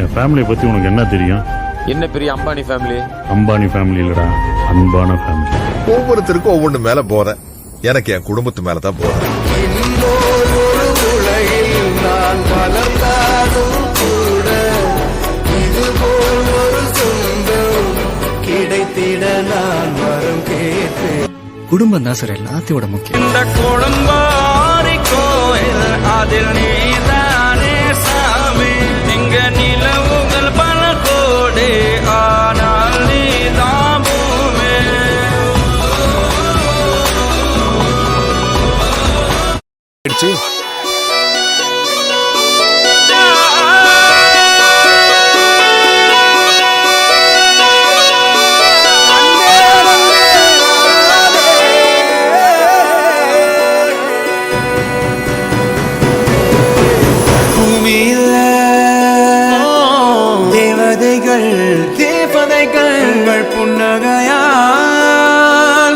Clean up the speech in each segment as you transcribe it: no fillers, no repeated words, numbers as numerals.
என் ஃபேமிலியை பத்தி உனக்கு என்ன தெரியும்? என்ன பெரிய அம்பானி ஃபேமிலி? அம்பானி ஃபேமிலி இல்லடா, அன்பான ஃபேமிலி. ஒவ்வொருத்தருக்கும் ஒவ்வொன்று மேல போறேன். எனக்கு என் குடும்பத்து மேலதான் போறேன். கிடைத்திட நான் வரும் கேட்பேன். குடும்பம் தான் சார் எல்லாத்தையோட முக்கியம். இந்த குடும்பாரி கோயில் அதில் நீதானே சாமி. இங்க நிலவுகள் பல கோடி, ஆனால் நீதான் பூமி. தேவதைகள் புன்னகையால்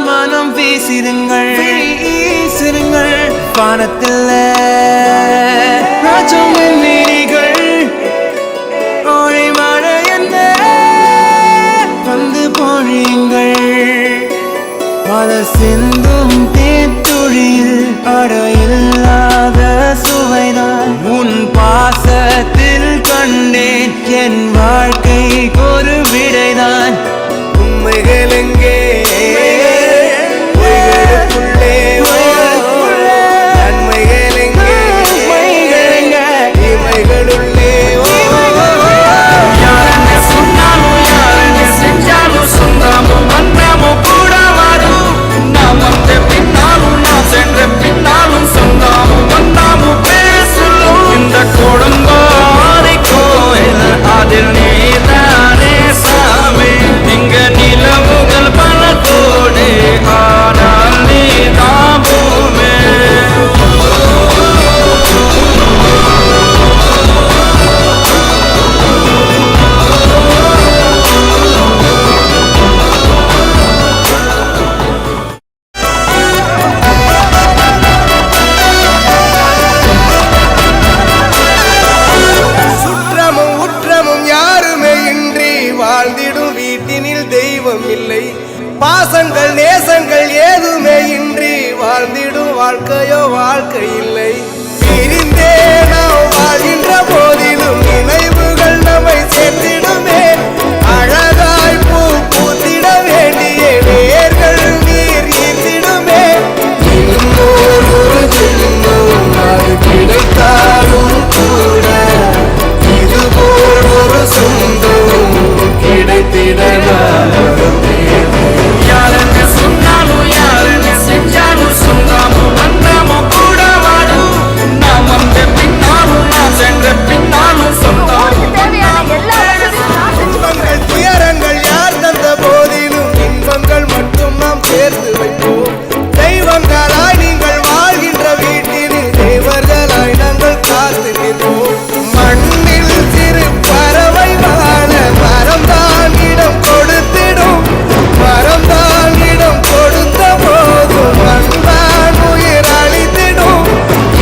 மனம் வீசிருங்கள், வானத்தில் ராஜமின் நீரிகள் ஓழி மழை என்ன வந்து பொழியுங்கள். பல சிந்தும் தேத்துழியில் அடையில்லாத சுவைதான் உன் பாசத்தில் கண்டேன். என் வாழ்க்கை ஒரு விடைதான். உண்மைகள் எங்கே நன்மைகள் எங்கே இமைகளுள்ளே. யாருன்னு சொன்னாலும் யாருன்னு செஞ்சாலும் சொந்தமும் வந்தமும் கூட வரும். நான் வந்த பின்னாலும் நான் சென்ற பின்னாலும் சொந்தமும் வந்தமும் பேசலும். இந்த குடும்பாரி கோயில் அதில் நீதானே சாமி. இங்க நிலவுகள் பல கோடி, ஆனால் நீதான் பூமி. சுற்றமும் உற்றமும் யாருமே இன்றி வாழ்ந்திடும் வீட்டினில் தெய்வம் இல்லை. பாசங்கள் நேசங்கள் ஏதுமே இன்றி வாழ்ந்திடும் வாழ்க்கையோ வாழ்க்கை இல்லை. பிரிந்தே நாம் வாழ்கின்ற போதிலும் நினைவுகள் நம்மை சேர்த்திடுமே. அழகாய் பூ பூத்திட வேண்டிய வேர்கள் நீர் ஈர்த்திடுமே. இன்னொரு ஒரு ஜென்மம் அது கிடைத்தாலும் கூட இதுபோல் ஒரு சொந்தம் கிடைத்திட நான் யாருன்னு சொன்னாலும் யாருன்னு செஞ்சாலும் சொந்தமும் வந்தமும் கூட வரும். நான் வந்த பின்னாலும் நான் சென்ற பின்னாலும் சொந்தமும் துன்பங்கள் துயரங்கள் யார் தந்த போதிலும் இன்பங்கள் மட்டும் நாம் சேர்த்து வைப்போம். தெய்வங்களாய் நீங்கள் வாழ்கின்ற வீட்டினில் தேவர்களாய் நாங்கள் காத்து நிற்போம். மண்ணில் சிறு பறவை வாழ மரம்தான் இடம் கொடுத்திடும். மரம்தான் இடம் கொடுத்த போதும் மண்தான் உயிர் அளித்திடும்.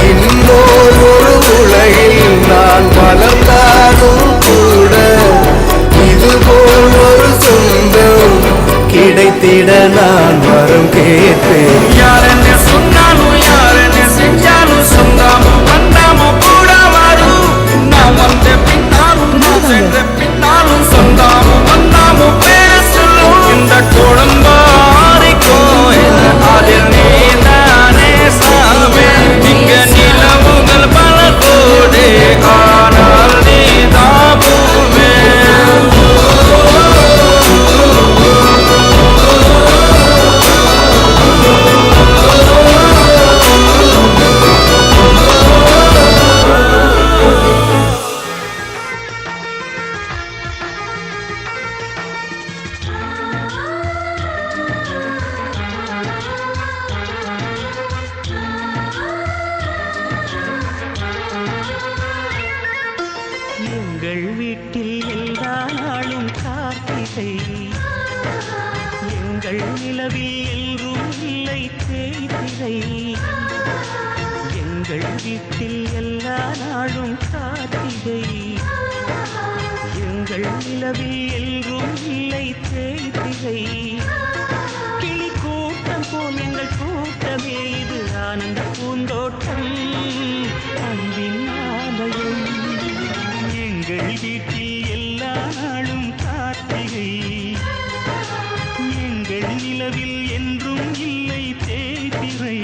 இன்னொரு ஒரு உலகில் நான் வளர்ந்தாலும் கூட இதுபோல் ஒரு சொந்தம் கிடைத்திட நான் வரும் கேட்பேன். யாருன்னு சொன்னாலும் யாருன்னு செஞ்சாலும் சொந்தமும் வந்தமும் கூட வரும். நான் வந்த பின்னாலும் நான் சென்ற பின்னாலும் சொந்தமும் வந்தமும் பேசலும். இந்த குடும்பாரி கோயில் அதில் நீதானே சாமி. இங்க நிலவுகள் பல கோடி, ஆனால் நீதான் பூமி. எங்கள் வீட்டில் எல்லா நாளும் கார்த்திகை. எங்கள் நிலவில் எல்லோரும் இல்லை தேய்திரை. எங்கள் வீட்டில் எல்லா நாளும் கார்த்திகை. எங்கள் நிலவில் எல்லோரும் இல்லை தேய்திரை கிளி கூட்டம் போல் எங்கள் கூட்டமே இது ஆனந்த பூந்தோட்டம் அன்பின் ஆலயம் எங்கள் வீட்டில் எல்லா நாளும் கார்த்திகை எங்கள் நிலவில் என்றும் இல்லை தேய்திரை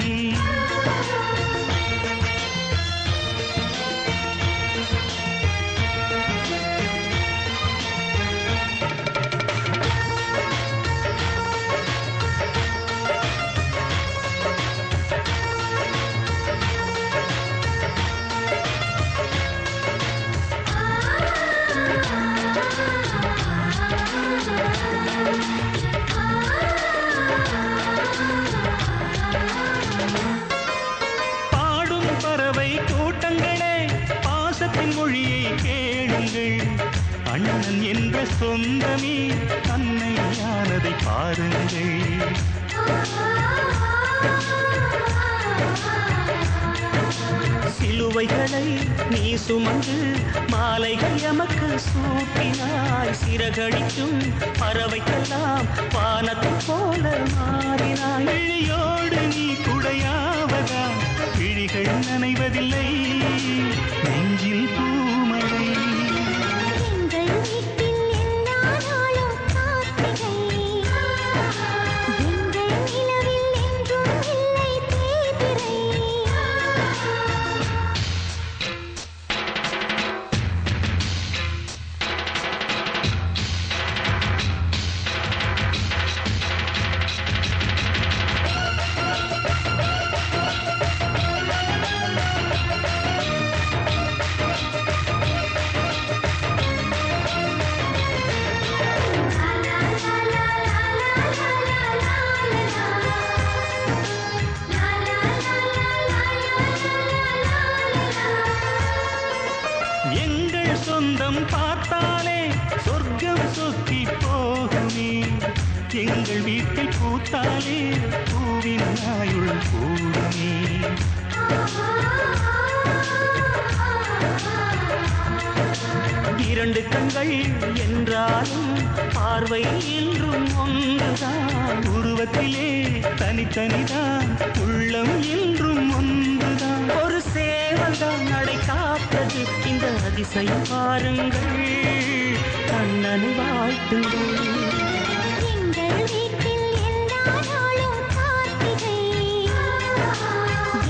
பாடும் பறவை கூட்டங்களே பாசத்தின் மொழியை கேளுங்கள் அண்ணன் என்ற சொந்தமே அன்னையானதை பாருங்கள் சிலுவைகளை நீ சுமந்து மாலைகள் எமக்கு சூட்டினாய் சிறகடிக்கும் பறவைக்கெல்லாம் வானத்தை போல மாறினாய் விழியோடு நீ குடையாவதா விழிகள் நனைவதில்லை நெஞ்சில் பூமழை எங்கள் வீட்டில் எல்லா நாளும் கார்த்திகை எங்கள் நிலவில் என்றும் இல்லை தேய்பிறை எங்கள் சொந்தம் பார்த்தாலே சொர்க்கம் சுத்தி போகுமே எங்கள் வீட்டில் பூத்தாலே பூவின் ஆயுள் கூடுமே இரண்டு கண்கள் என்றாலும் பார்வை என்றும் ஒன்றுதான் உருவத்திலே தனித்தனிதான் உள்ளம் என்றும் ஒன்றுதான் ஒரு சேவல்தான் நடை காத்தது இந்த அதிசயம் பாருங்கள் கண்ணனை வாழ்த்துங்கள் எங்கள் வீட்டில் எல்லா நாளும் கார்த்திகை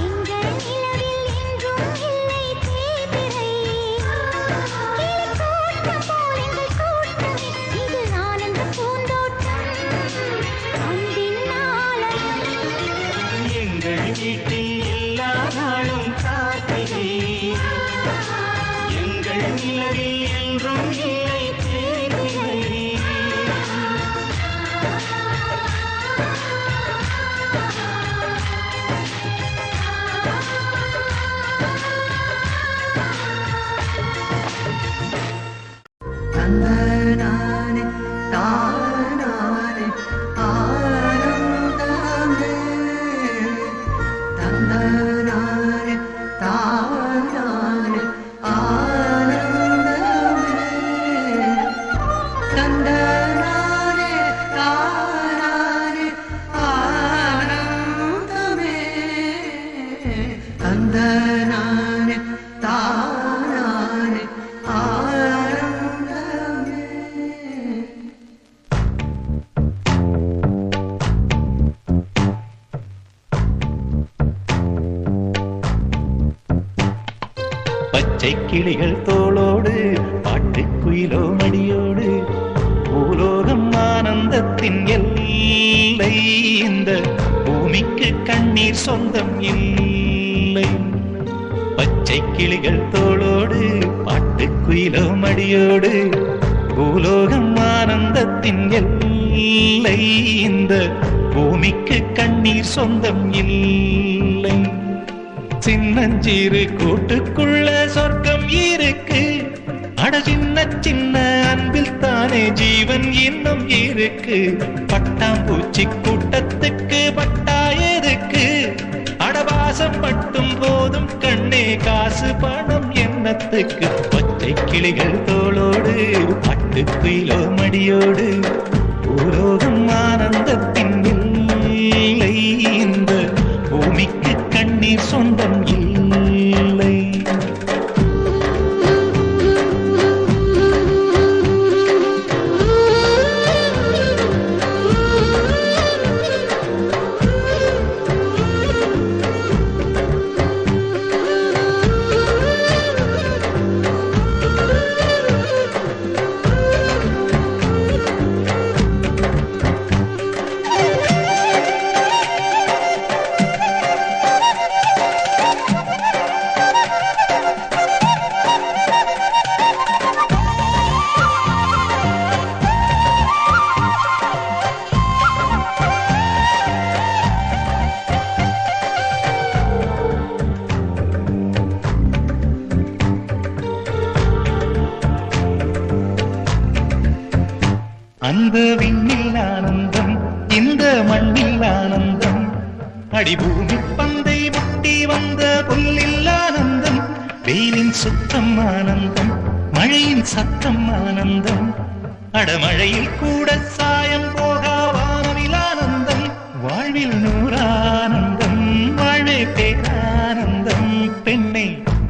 எங்கள் நிலவில் என்றும் இல்லை தேய்பிறை கிளி கூட்டம் போல் எங்கள் கூட்டமே இது ஆனந்த பூந்தோட்டம் அன்பின் ஆலயம் எங்கள் வீட்டில் எல்லா நாளும் கார்த்திகை எங்கள் நிலவில் என்றும் இல்லை தேய்பிறை தந்தனானே தானானே ஆனந்தமே தந்தனானே தானானே ஆனந்தமே தந்தனானே தானானே ஆனந்தமே தந்தனானே தானானே ஆனந்தமே பச்சை கிளிகள் தோளோடு பாட்டுக்குயிலோ மடியோடு பூலோகம் ஆனந்தத்தின் எல்லை இந்த பூமிக்கு கண்ணீர் சொந்தம் இல்லை பச்சை கிளிகள் தோளோடு பாட்டுக்குயிலோ மடியோடு பூலோகம் ஆனந்தத்தின் எல்லை இந்த பூமிக்கு கண்ணீர் சொந்தம் இல்லை சின்னஞ்சிறு கூட்டுக்குள்ள சொர்க்கம் இருக்கு அட சின்ன சின்ன அன்பில் தானே ஜீவன் இன்னும் இருக்கு பட்டாம்பூச்சி கூட்டத்துக்கு பட்டா எதுக்கு அடவாசம் மட்டும் போதும் கண்ணே காசு பணம் என்ன எண்ணத்துக்கு பச்சை கிளிகள் தோளோடு பட்டுக்குயிலோ மடியோடு பூலோகம் ஆனந்தத்தின் இல்லை இந்த பூமிக்கு கண்ணீர் சொந்தம் இல்லை. அந்த விண்ணில் ஆனந்தம் இந்த மண்ணில் ஆனந்தம் அடிபூமி பந்தை முட்டி வந்த புல்லில் ஆனந்தம் வெயிலின் சுத்தம் ஆனந்தம் மழையின் சத்தம் ஆனந்தம் அடமழையில் கூட சாயம் போகா வானவில் ஆனந்தம் வாழ்வில் நூறானந்தம் வாழ்வே பேரானந்தம் பெண்ணை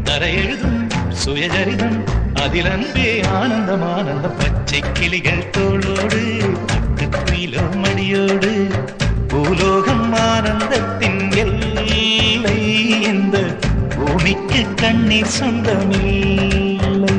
தரையெழுதும் சுயஜரிதம் அதில் அன்பே ஆனந்தம் ஆனந்தம் பச்சை கிளிகள் தோளோடு பட்டுக்குயிலோ மடியோடு பூலோகம் ஆனந்தத்தின் எல்லை இந்த பூமிக்கு கண்ணீர் சொந்தமில்லை.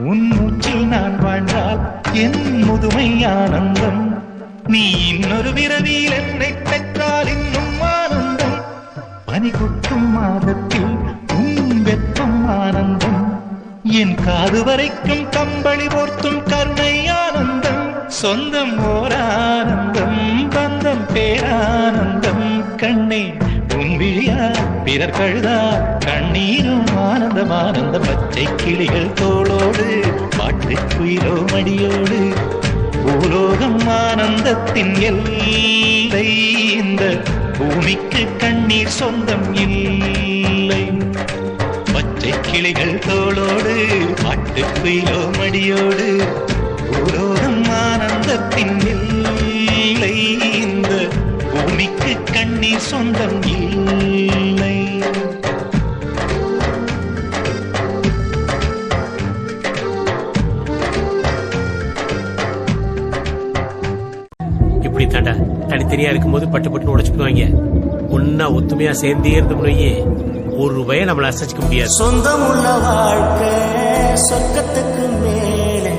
உன் மூச்சில் நான் வாழ்ந்தால் என் முதுமை ஆனந்தம் நீ இன்னொரு விரவியில் என்னை பெற்றால் இன்னும் ஆனந்தம் பனி கொட்டும் மாதத்தில் உன் வெப்பம் ஆனந்தம் என் காது வரைக்கும் கம்பளி போர்த்தும் கருணை ஆனந்தம் சொந்தம் ஓர் ஆனந்தம் பந்தம் பேரானந்தம் கண்ணே உன் விழியா பிறர் கழுதா கண்ணீரும் ஆனந்தம் ஆனந்த பச்சை கிளிகள் தோளோடு பாட்டுக்குயிலோ மடியோடு பூலோகம் ஆனந்தத்தின் எல்லை இந்த பூமிக்கு கண்ணீர் சொந்தம் இல்லை. பச்சை கிளிகள் தோளோடு பாட்டுக்குயிலோ மடியோடு பூலோகம் ஆனந்தத்தின் எல்லை இந்த பூமிக்கு கண்ணீர் சொந்தம் இல்லை. இப்படி தாண்டா தனித்தனியா இருக்கும்போது பட்டு பட்டு உடைச்சுக்குவாங்க. ஒன்னா ஒத்துமையா சேர்ந்தே இருந்தோம்னு ஒரு ரூபாயை நம்மள அசைச்சிக்க முடியாது. சொந்தமுள்ள வாழ்க்கை சொர்க்கத்துக்கு மேலே